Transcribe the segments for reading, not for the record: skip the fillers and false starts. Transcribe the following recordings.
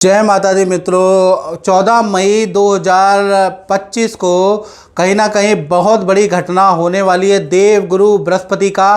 जय माता दी मित्रों। 14 मई 2025 को कहीं ना कहीं बहुत बड़ी घटना होने वाली है। देवगुरु बृहस्पति का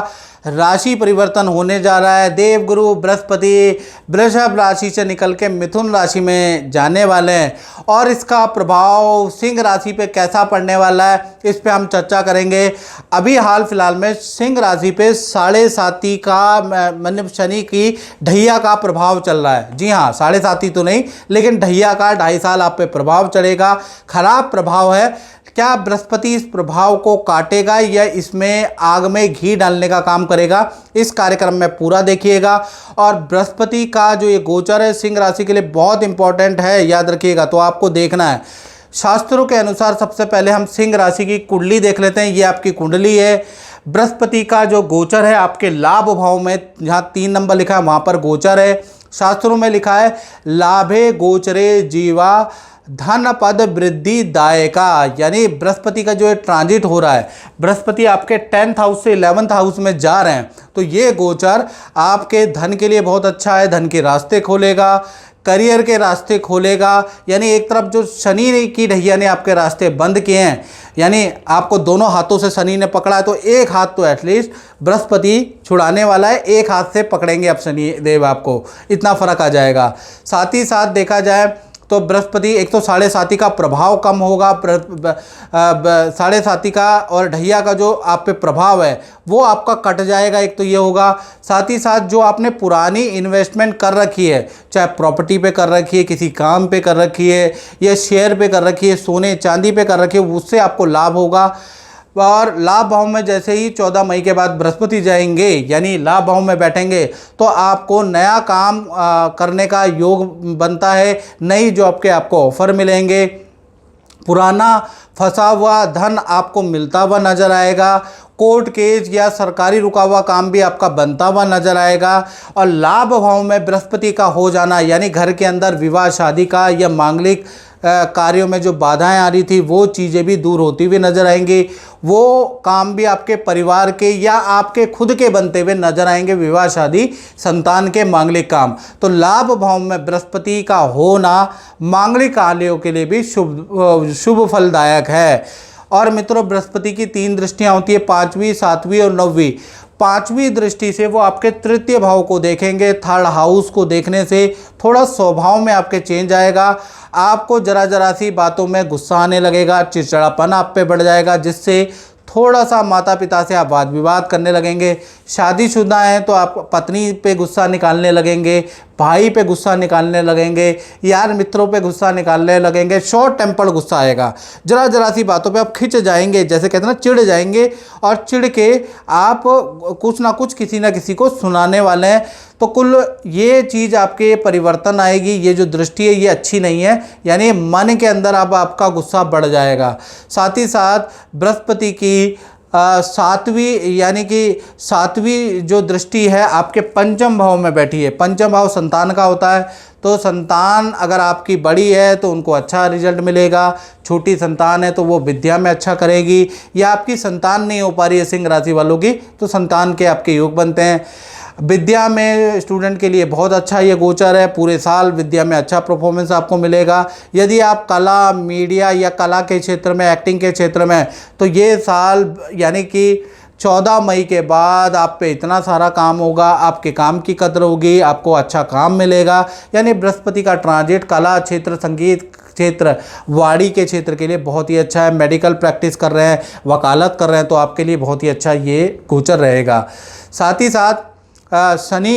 राशि परिवर्तन होने जा रहा है। देवगुरु बृहस्पति वृषभ राशि से निकल के मिथुन राशि में जाने वाले हैं और इसका प्रभाव सिंह राशि पे कैसा पड़ने वाला है, इस पे हम चर्चा करेंगे। अभी हाल फिलहाल में सिंह राशि पे 7.5 का मतलब शनि की ढैया का प्रभाव चल रहा है। जी हाँ, 7.5 तो नहीं, लेकिन ढैया का 2.5 साल आप पे प्रभाव चलेगा। खराब प्रभाव है। क्या बृहस्पति इस प्रभाव को काटेगा या इसमें आग में घी डालने का काम करेगा, इस कार्यक्रम में पूरा देखिएगा। और बृहस्पति का जो ये गोचर है सिंह राशि के लिए बहुत इंपॉर्टेंट है, याद रखिएगा। तो आपको देखना है शास्त्रों के अनुसार। सबसे पहले हम सिंह राशि की कुंडली देख लेते हैं। ये आपकी कुंडली है। बृहस्पति का जो गोचर है आपके लाभ भाव में, जहाँ 3 नंबर लिखा है वहाँ पर गोचर है। शास्त्रों में लिखा है लाभे गोचरे जीवा धन पद वृद्धि दायका, यानी बृहस्पति का जो है ट्रांजिट हो रहा है। बृहस्पति आपके 10th हाउस से 11th हाउस में जा रहे हैं, तो ये गोचर आपके धन के लिए बहुत अच्छा है। धन के रास्ते खोलेगा, करियर के रास्ते खोलेगा। यानी एक तरफ जो शनि की ढैया ने आपके रास्ते बंद किए हैं, यानी आपको दोनों हाथों से शनि ने पकड़ा है, तो एक हाथ तो एटलीस्ट बृहस्पति छुड़ाने वाला है। एक हाथ से पकड़ेंगे अब शनि देव आपको, इतना फर्क आ जाएगा। साथ ही साथ देखा जाए तो बृहस्पति एक तो 7.5 का प्रभाव कम होगा। 7.5 का और ढैया का जो आप पे प्रभाव है वो आपका कट जाएगा, एक तो ये होगा। साथ ही साथ जो आपने पुरानी इन्वेस्टमेंट कर रखी है, चाहे प्रॉपर्टी पे कर रखी है, किसी काम पे कर रखी है, या शेयर पे कर रखी है, सोने चांदी पे कर रखी है, उससे आपको लाभ होगा। और लाभ भाव में जैसे ही 14 मई के बाद बृहस्पति जाएंगे, यानी लाभ भाव में बैठेंगे, तो आपको नया काम करने का योग बनता है। नई जॉब के आपको ऑफर मिलेंगे। पुराना फंसा हुआ धन आपको मिलता हुआ नजर आएगा। कोर्ट केस या सरकारी रुका हुआ काम भी आपका बनता हुआ नजर आएगा। और लाभ भाव में बृहस्पति का हो जाना, यानी घर के अंदर विवाह शादी का या मांगलिक कार्यों में जो बाधाएं आ रही थी वो चीज़ें भी दूर होती हुई नजर आएंगी। वो काम भी आपके परिवार के या आपके खुद के बनते हुए नजर आएंगे। विवाह शादी, संतान के मांगलिक काम। तो लाभ भाव में बृहस्पति का होना मांगलिक कार्यों के लिए भी शुभ फलदायक है। और मित्रों, बृहस्पति की 3 दृष्टियां होती है, 5वीं, 7वीं और 9वीं। 5वीं दृष्टि से वो आपके तृतीय भाव को देखेंगे। 3rd हाउस को देखने से थोड़ा स्वभाव में आपके चेंज आएगा। आपको जरा सी बातों में गुस्सा आने लगेगा, चिड़चिड़ापन आप पे बढ़ जाएगा, जिससे थोड़ा सा माता पिता से आप वाद विवाद करने लगेंगे। शादीशुदा हैं तो आप पत्नी पे गुस्सा निकालने लगेंगे, भाई पे गुस्सा निकालने लगेंगे, यार मित्रों पे गुस्सा निकालने लगेंगे। शॉर्ट टेम्पर्ड गुस्सा आएगा। जरा सी बातों पे आप खिंच जाएंगे, जैसे कहते हैं ना, चिढ़ जाएंगे। और चिढ़ के आप कुछ ना कुछ किसी ना किसी को सुनाने वाले हैं। तो कुल ये चीज़ आपके परिवर्तन आएगी। ये जो दृष्टि है ये अच्छी नहीं है, यानी मन के अंदर अब आपका गुस्सा बढ़ जाएगा। साथ ही साथ बृहस्पति की 7वीं, यानी कि 7वीं जो दृष्टि है आपके 5म भाव में बैठी है। 5म भाव संतान का होता है, तो संतान अगर आपकी बड़ी है तो उनको अच्छा रिजल्ट मिलेगा। छोटी संतान है तो वो विद्या में अच्छा करेगी। या आपकी संतान नहीं हो पा रही है सिंह राशि वालों की, तो संतान के आपके योग बनते हैं। विद्या में स्टूडेंट के लिए बहुत अच्छा ये गोचर है। पूरे साल विद्या में अच्छा परफॉर्मेंस आपको मिलेगा। यदि आप कला, मीडिया या कला के क्षेत्र में, एक्टिंग के क्षेत्र में, तो ये साल यानी कि 14 मई के बाद आप पे इतना सारा काम होगा, आपके काम की कदर होगी, आपको अच्छा काम मिलेगा। यानी बृहस्पति का ट्रांजिट कला क्षेत्र, संगीत क्षेत्र, वाणी के क्षेत्र के लिए बहुत ही अच्छा है। मेडिकल प्रैक्टिस कर रहे हैं, वकालत कर रहे हैं, तो आपके लिए बहुत ही अच्छा ये गोचर रहेगा। साथ ही साथ शनि,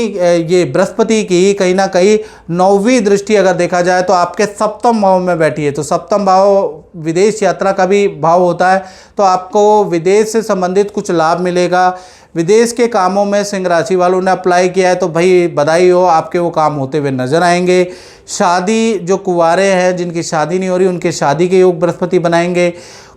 ये बृहस्पति की कहीं ना कहीं 9वीं दृष्टि अगर देखा जाए तो आपके 7म भाव में बैठी है। तो 7म भाव विदेश यात्रा का भी भाव होता है, तो आपको विदेश से संबंधित कुछ लाभ मिलेगा। विदेश के कामों में सिंह राशि वालों ने अप्लाई किया है तो भाई बधाई हो, आपके वो काम होते हुए नजर आएंगे। शादी, जो कुंवारे हैं जिनकी शादी नहीं हो रही, उनके शादी के योग बृहस्पति बनाएंगे।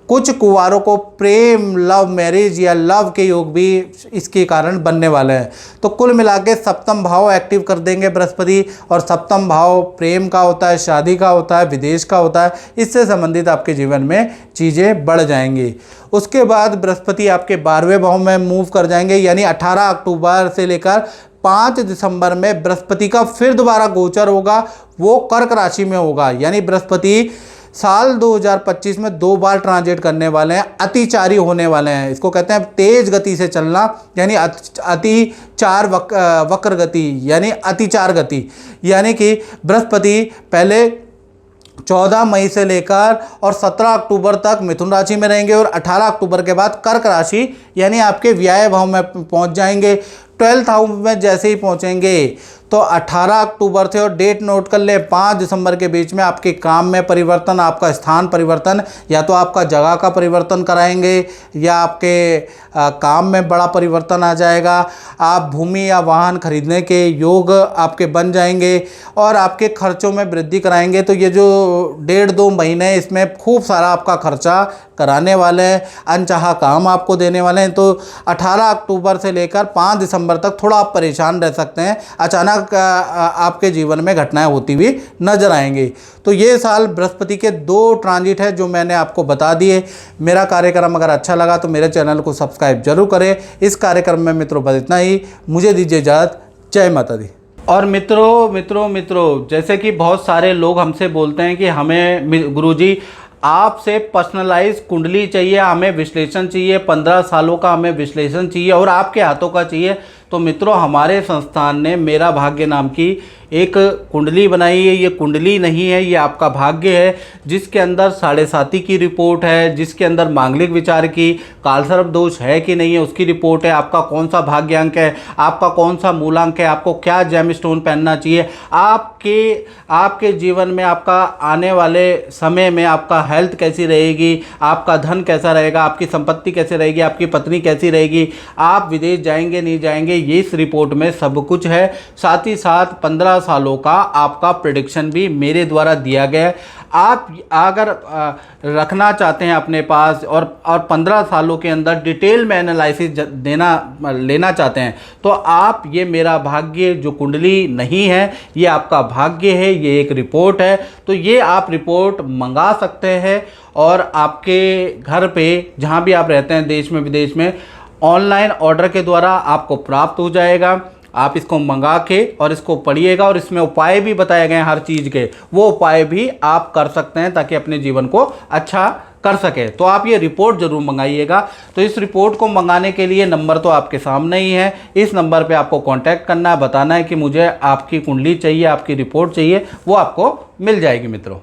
कुछ कुंवारों को प्रेम, लव मैरिज या लव के योग भी इसके कारण बनने वाले हैं। तो कुल मिला के सप्तम भाव एक्टिव कर देंगे बृहस्पति, और सप्तम भाव प्रेम का होता है, शादी का होता है, विदेश का होता है। इससे संबंधित आपके जीवन में चीज़ें बढ़ जाएंगी। उसके बाद बृहस्पति आपके 12वें भाव में मूव कर जाएंगे, यानी 18 अक्टूबर से लेकर 5 दिसंबर में बृहस्पति का फिर दोबारा गोचर होगा, वो कर्क राशि में होगा। यानी बृहस्पति साल 2025 में 2 बार ट्रांजिट करने वाले हैं, अतिचारी होने वाले हैं। इसको कहते हैं तेज गति से चलना, यानी अतिचार वक्र गति, यानी अतिचार गति। यानी कि बृहस्पति पहले 14 मई से लेकर और 17 अक्टूबर तक मिथुन राशि में रहेंगे, और 18 अक्टूबर के बाद कर्क राशि यानी आपके व्यय भाव में पहुंच जाएंगे। 12th हाउस में जैसे ही पहुंचेंगे तो 18 अक्टूबर से, और डेट नोट कर ले, 5 दिसंबर के बीच में आपके काम में परिवर्तन, आपका स्थान परिवर्तन, या तो आपका जगह का परिवर्तन कराएंगे या आपके काम में बड़ा परिवर्तन आ जाएगा। आप भूमि या वाहन खरीदने के योग आपके बन जाएंगे और आपके खर्चों में वृद्धि कराएंगे। तो ये जो 1.5-2 महीने इसमें खूब सारा आपका खर्चा कराने वाले हैं, अनचाहा काम आपको देने वाले हैं। तो 18 अक्टूबर से लेकर 5 दिसंबर तक थोड़ा आप परेशान रह सकते हैं, अचानक आपके जीवन में घटनाएं होती हुई नजर आएंगी। तो ये साल बृहस्पति के 2 ट्रांजिट है जो मैंने आपको बता दिए। मेरा कार्यक्रम अगर अच्छा लगा तो मेरे चैनल को सब्सक्राइब जरूर करें। इस कार्यक्रम में मित्रों बस इतना ही, मुझे दीजिए इजाज़त। जय माता दी। और मित्रों जैसे कि बहुत सारे लोग हमसे बोलते हैं कि हमें गुरुजी आपसे पर्सनलाइज कुंडली चाहिए, हमें विश्लेषण चाहिए, 15 सालों का हमें विश्लेषण चाहिए और आपके हाथों का चाहिए। तो मित्रों हमारे संस्थान ने मेरा भाग्य नाम की एक कुंडली बनाई है। ये कुंडली नहीं है, ये आपका भाग्य है, जिसके अंदर 7.5 की रिपोर्ट है, जिसके अंदर मांगलिक विचार की, कालसर्प दोष है कि नहीं है उसकी रिपोर्ट है, आपका कौन सा भाग्य अंक है, आपका कौन सा मूलांक है, आपको क्या जेम स्टोन पहनना चाहिए, आपके जीवन में आपका आने वाले समय में आपका हेल्थ कैसी रहेगी, आपका धन कैसा रहेगा, आपकी संपत्ति कैसे रहेगी, आपकी पत्नी कैसी रहेगी, आप विदेश जाएंगे नहीं जाएंगे, ये इस रिपोर्ट में सब कुछ है। साथ ही साथ 15 सालों का आपका प्रेडिक्शन भी मेरे द्वारा दिया गया है। आप अगर रखना चाहते हैं अपने पास और 15 सालों के अंदर डिटेल में एनालिसिस लेना चाहते हैं तो आप ये मेरा भाग्य जो कुंडली नहीं है, ये आपका भाग्य है, ये एक रिपोर्ट है। तो ये आप रिपोर्ट मंगा सकते हैं और आपके घर पे जहाँ भी आप रहते हैं देश में विदेश में ऑनलाइन ऑर्डर के द्वारा आपको प्राप्त हो जाएगा। आप इसको मंगा के और इसको पढ़िएगा और इसमें उपाय भी बताए गए हैं हर चीज़ के, वो उपाय भी आप कर सकते हैं ताकि अपने जीवन को अच्छा कर सके। तो आप ये रिपोर्ट ज़रूर मंगाइएगा। तो इस रिपोर्ट को मंगाने के लिए नंबर तो आपके सामने ही है, इस नंबर पे आपको कांटेक्ट करना है, बताना है कि मुझे आपकी कुंडली चाहिए, आपकी रिपोर्ट चाहिए, वो आपको मिल जाएगी मित्रों।